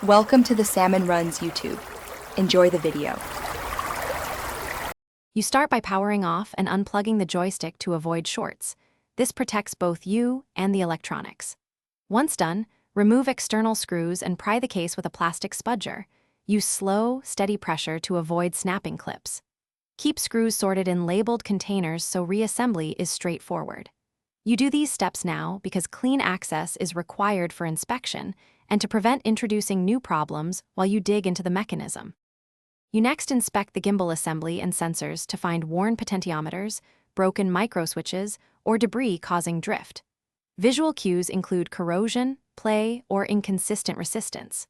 Welcome to the Salmon Runs YouTube. Enjoy the video. You start by powering off and unplugging the joystick to avoid shorts. This protects both you and the electronics. Once done, remove external screws and pry the case with a plastic spudger. Use slow, steady pressure to avoid snapping clips. Keep screws sorted in labeled containers so reassembly is straightforward. You do these steps now because clean access is required for inspection and to prevent introducing new problems while you dig into the mechanism. You next inspect the gimbal assembly and sensors to find worn potentiometers, broken microswitches, or debris causing drift. Visual cues include corrosion, play, or inconsistent resistance.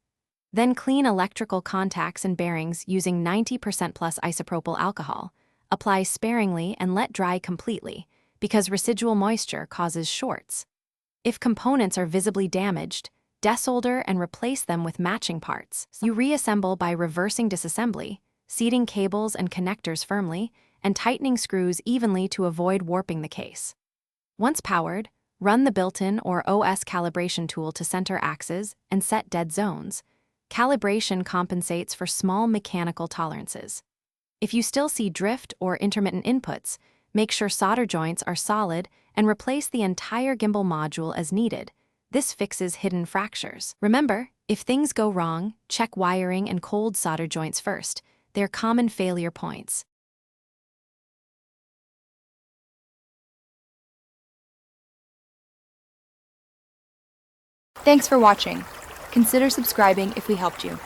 Then clean electrical contacts and bearings using 90% plus isopropyl alcohol. Apply sparingly and let dry completely, because residual moisture causes shorts. If components are visibly damaged, desolder and replace them with matching parts. You reassemble by reversing disassembly, seating cables and connectors firmly, and tightening screws evenly to avoid warping the case. Once powered, run the built-in or OS calibration tool to center axes and set dead zones. Calibration compensates for small mechanical tolerances. If you still see drift or intermittent inputs, make sure solder joints are solid and replace the entire gimbal module as needed. This fixes hidden fractures. Remember, if things go wrong, check wiring and cold solder joints first. They're common failure points. Thanks for watching. Consider subscribing if we helped you.